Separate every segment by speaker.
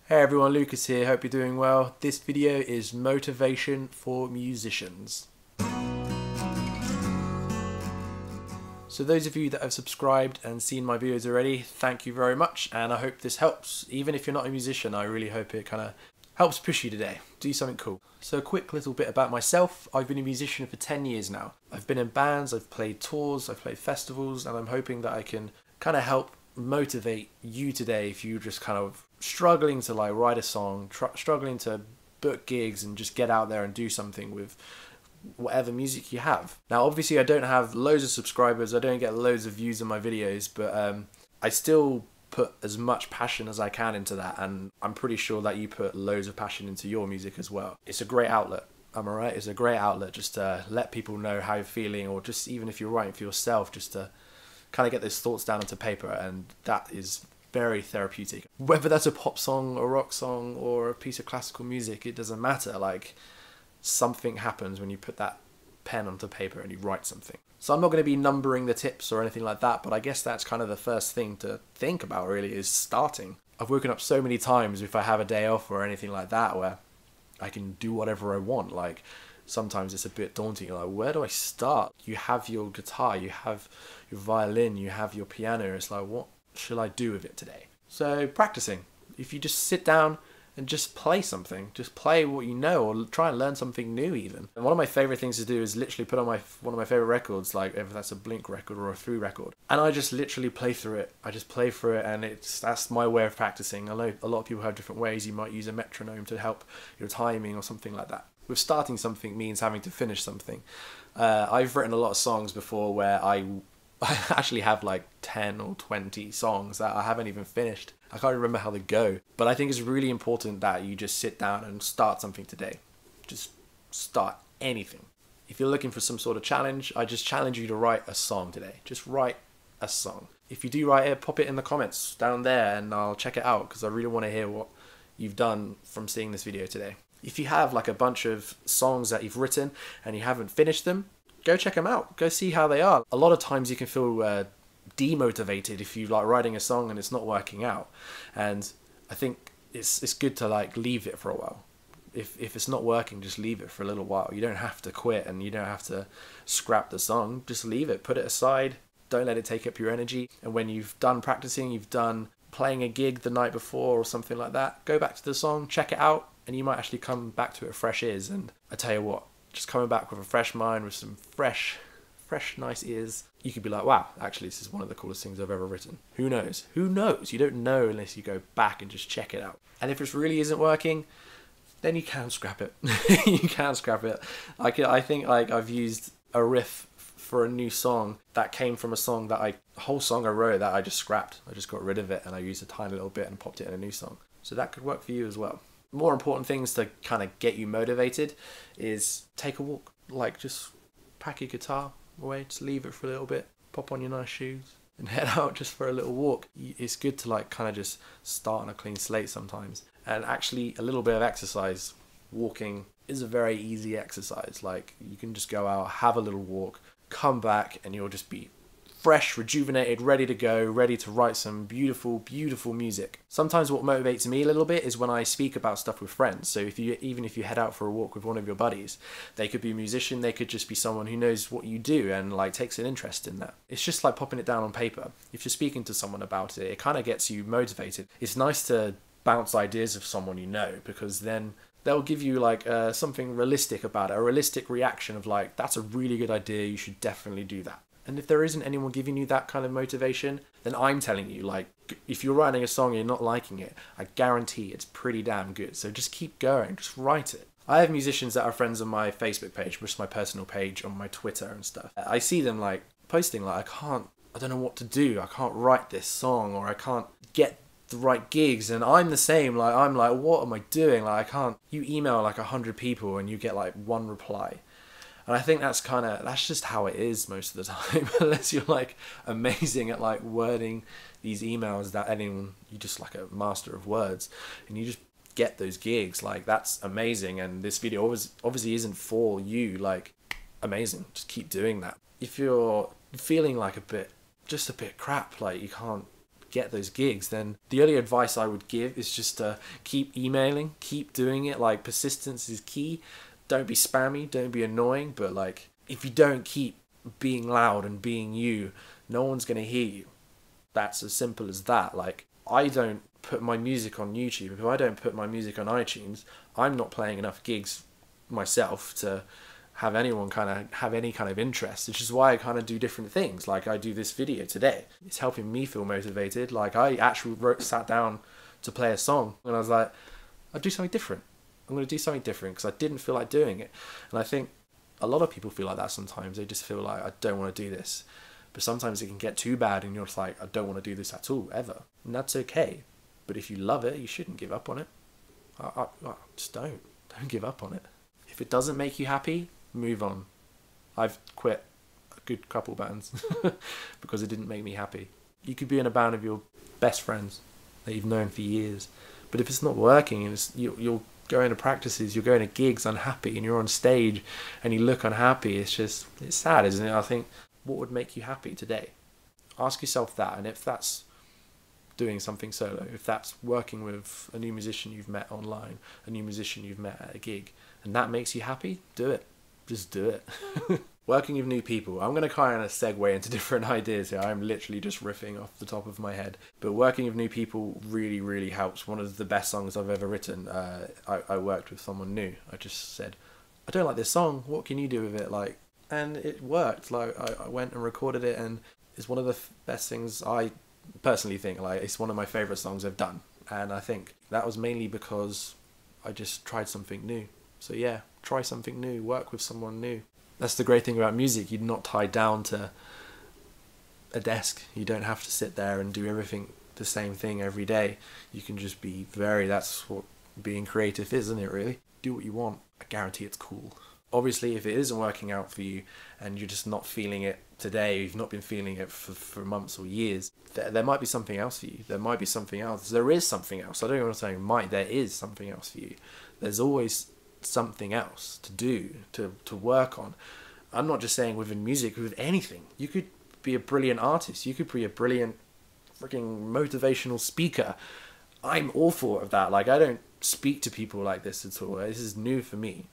Speaker 1: Hey everyone, Lucas here, hope you're doing well. This video is motivation for musicians. So those of you that have subscribed and seen my videos already, thank you very much, and I hope this helps. Even if you're not a musician, I really hope it kind of helps push you today. Do something cool. So a quick little bit about myself. I've been a musician for 10 years now. I've been in bands, I've played tours, I've played festivals, and I'm hoping that I can kind of help motivate you today if you're just kind of struggling to like write a song, struggling to book gigs and just get out there and do something with whatever music you have. Now obviously I don't have loads of subscribers, I don't get loads of views on my videos, but I still put as much passion as I can into that, and I'm pretty sure that you put loads of passion into your music as well. It's a great outlet, am I right? It's a great outlet just to let people know how you're feeling, or just even if you're writing for yourself, just to kind of get those thoughts down onto paper, and that is very therapeutic. Whether that's a pop song, a rock song, or a piece of classical music, it doesn't matter. Like, something happens when you put that pen onto paper and you write something. So I'm not going to be numbering the tips or anything like that, but I guess that's kind of the first thing to think about really, is starting. I've woken up so many times if I have a day off or anything like that where I can do whatever I want. Like, sometimes it's a bit daunting, like, where do I start? You have your guitar, you have your violin, you have your piano. It's like, what should I do with it today? So practicing. If you just sit down and just play something, just play what you know, or try and learn something new even. And one of my favorite things to do is literally put on one of my favorite records, like if that's a Blink record or a Foo record, and I just literally play through it. I just play through it, and that's my way of practicing. I know a lot of people have different ways. You might use a metronome to help your timing or something like that. With starting something means having to finish something. I've written a lot of songs before where I actually have like 10 or 20 songs that I haven't even finished. I can't remember how they go. But I think it's really important that you just sit down and start something today. Just start anything. If you're looking for some sort of challenge, I just challenge you to write a song today. Just write a song. If you do write it, pop it in the comments down there and I'll check it out, because I really want to hear what you've done from seeing this video today. If you have like a bunch of songs that you've written and you haven't finished them, go check them out. Go see how they are. A lot of times you can feel demotivated if you like writing a song and it's not working out. And I think it's good to like leave it for a while. If it's not working, just leave it for a little while. You don't have to quit and you don't have to scrap the song. Just leave it, put it aside. Don't let it take up your energy. And when you've done practicing, you've done playing a gig the night before or something like that, go back to the song, check it out, and you might actually come back to it with fresh ears. And I tell you what, just coming back with a fresh mind, with some fresh nice ears, you could be like, wow, actually this is one of the coolest things I've ever written. Who knows? Who knows? You don't know unless you go back and just check it out. And if it really isn't working, then you can scrap it. You can scrap it. I think like I've used a riff for a new song that came from a whole song I wrote that I just scrapped. I just got rid of it and I used a tiny little bit and popped it in a new song. So that could work for you as well. More important things to kind of get you motivated is take a walk. Like, just pack your guitar away, just leave it for a little bit, pop on your nice shoes and head out just for a little walk. It's good to like kind of just start on a clean slate sometimes. And actually a little bit of exercise, walking, is a very easy exercise. Like, you can just go out, have a little walk, come back, and you'll just be fresh, rejuvenated, ready to go, ready to write some beautiful, beautiful music. Sometimes what motivates me a little bit is when I speak about stuff with friends. So even if you head out for a walk with one of your buddies, they could be a musician, they could just be someone who knows what you do and like takes an interest in that. It's just like popping it down on paper. If you're speaking to someone about it, it kind of gets you motivated. It's nice to bounce ideas of someone you know, because then they'll give you like something realistic about it, a realistic reaction of like, that's a really good idea, you should definitely do that. And if there isn't anyone giving you that kind of motivation, then I'm telling you, like, if you're writing a song and you're not liking it, I guarantee it's pretty damn good. So just keep going, just write it. I have musicians that are friends on my Facebook page, which is my personal page, on my Twitter and stuff. I see them like posting like, I don't know what to do. I can't write this song, or I can't get the right gigs. And I'm the same. Like, I'm like, what am I doing? Like, I can't. You email like 100 people and you get like one reply. And I think that's just how it is most of the time, unless you're like amazing at like wording these emails that you're just like a master of words and you just get those gigs. Like, that's amazing. And this video obviously isn't for you. Like, amazing. Just keep doing that. If you're feeling like just a bit crap, like you can't get those gigs, then the only advice I would give is just to keep emailing, keep doing it. Like, persistence is key. Don't be spammy, don't be annoying, but like, if you don't keep being loud and being you, no one's going to hear you. That's as simple as that. Like, I don't put my music on YouTube. If I don't put my music on iTunes, I'm not playing enough gigs myself to have anyone have any kind of interest, which is why I kind of do different things. Like, I do this video today. It's helping me feel motivated. Like, I actually sat down to play a song and I was like, I'll do something different. I'm going to do something different because I didn't feel like doing it. And I think a lot of people feel like that sometimes. They just feel like, I don't want to do this. But sometimes it can get too bad and you're just like, I don't want to do this at all, ever. And that's okay. But if you love it, you shouldn't give up on it. I just don't give up on it. If it doesn't make you happy, move on. I've quit a good couple bands because it didn't make me happy. You could be in a band of your best friends that you've known for years, but if it's not working and you're going to practices, you're going to gigs unhappy, and you're on stage and you look unhappy, it's sad, isn't it? I think, what would make you happy today? Ask yourself that. And if that's doing something solo, if that's working with a new musician you've met online, a new musician you've met at a gig, and that makes you happy, do it. Just do it. Working with new people. I'm going to kind of segue into different ideas here. I'm literally just riffing off the top of my head. But working with new people really, really helps. One of the best songs I've ever written, I worked with someone new. I just said, I don't like this song. What can you do with it? Like, and it worked. Like, I went and recorded it, and it's one of the best things I personally think. Like, it's one of my favorite songs I've done. And I think that was mainly because I just tried something new. So yeah, try something new, work with someone new. That's the great thing about music. You're not tied down to a desk. You don't have to sit there and do everything the same thing every day. You can just be that's what being creative is, isn't it, really? Do what you want. I guarantee it's cool. Obviously, if it isn't working out for you and you're just not feeling it today, you've not been feeling it for months or years, there might be something else for you. There might be something else. There is something else. I don't know what I'm saying might. There is something else for you. There's always something else to do, to work on. I'm not just saying within music, with anything. You could be a brilliant artist. You could be a brilliant freaking motivational speaker. I'm all for that. Like, I don't speak to people like this at all. This is new for me.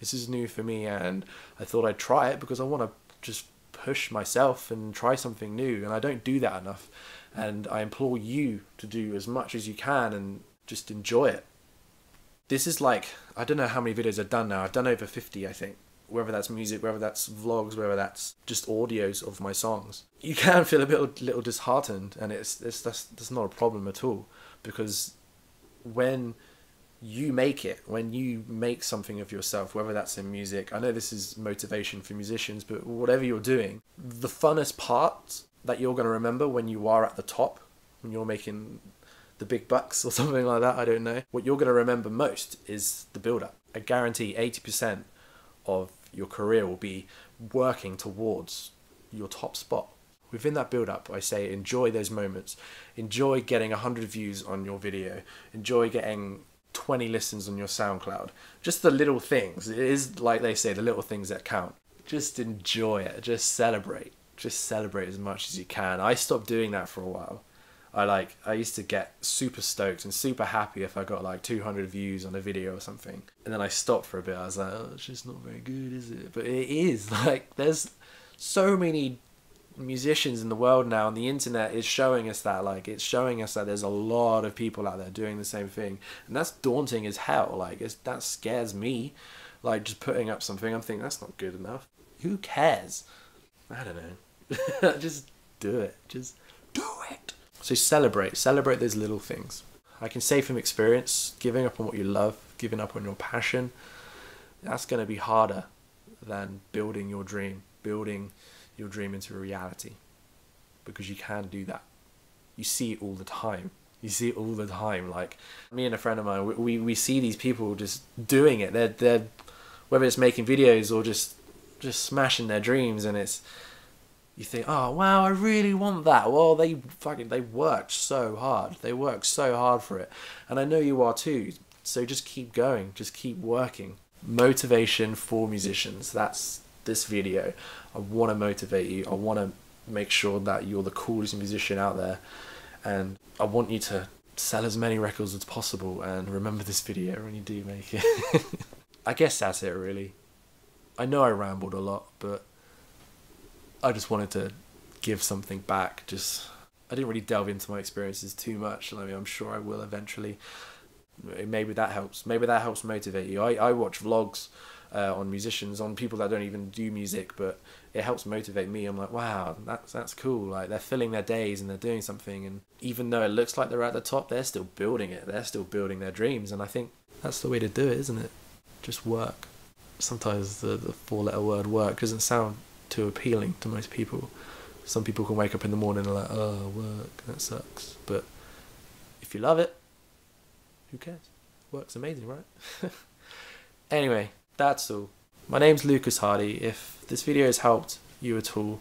Speaker 1: And I thought I'd try it because I want to just push myself and try something new, and I don't do that enough. And I implore you to do as much as you can and just enjoy it. This is like, I don't know how many videos I've done now. I've done over 50, I think. Whether that's music, whether that's vlogs, whether that's just audios of my songs. You can feel a little disheartened, and that's not a problem at all, because when you make something of yourself, whether that's in music, I know this is motivation for musicians, but whatever you're doing, the funnest part that you're going to remember when you are at the top, when you're making the big bucks or something like that, I don't know, what you're going to remember most is the build-up. I guarantee 80% of your career will be working towards your top spot. Within that build-up, I say enjoy those moments. Enjoy getting 100 views on your video. Enjoy getting 20 listens on your SoundCloud. Just the little things. It is, like they say, the little things that count. Just enjoy it. Just celebrate. Just celebrate as much as you can. I stopped doing that for a while. I used to get super stoked and super happy if I got like 200 views on a video or something. And then I stopped for a bit. I was like, oh, it's just not very good, is it? But it is. Like, there's so many musicians in the world now, and the internet is showing us that. Like, it's showing us that there's a lot of people out there doing the same thing. And that's daunting as hell. Like, that scares me. Like, just putting up something, I'm thinking, that's not good enough. Who cares? I don't know. Just do it. Just do it. So celebrate those little things. I can say from experience, giving up on what you love, giving up on your passion, that's going to be harder than building your dream into a reality, because you can do that. You see it all the time. Like, me and a friend of mine, we see these people just doing it. They're whether it's making videos or just smashing their dreams, and you think, oh wow, I really want that. Well, they worked so hard. They worked so hard for it. And I know you are too. So just keep going. Just keep working. Motivation for musicians. That's this video. I want to motivate you. I want to make sure that you're the coolest musician out there. And I want you to sell as many records as possible, and remember this video when you do make it. I guess that's it really. I know I rambled a lot, but I just wanted to give something back. I didn't really delve into my experiences too much. I mean, I'm sure I will eventually. Maybe that helps. Maybe that helps motivate you. I watch vlogs on musicians, on people that don't even do music, but it helps motivate me. I'm like, wow, that's cool. Like, they're filling their days and they're doing something, and even though it looks like they're at the top, they're still building it. They're still building their dreams, and I think that's the way to do it, isn't it? Just work. Sometimes the four-letter word work doesn't sound too appealing to most people. Some people can wake up in the morning and are like, oh, work, that sucks. But if you love it, who cares? Work's amazing, right? Anyway, that's all. My name's Lucas Hardy. If this video has helped you at all,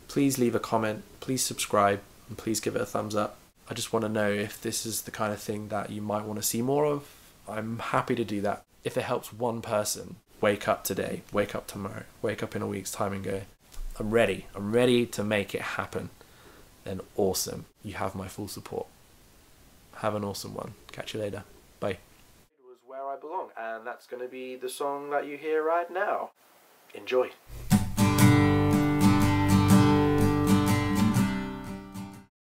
Speaker 1: please leave a comment, please subscribe, and please give it a thumbs up. I just want to know if this is the kind of thing that you might want to see more of. I'm happy to do that. If it helps one person wake up today, wake up tomorrow, wake up in a week's time and go, I'm ready to make it happen, then awesome. You have my full support. Have an awesome one. Catch you later. Bye. It was Where I Belong, and that's going to be the song that you hear right now. Enjoy.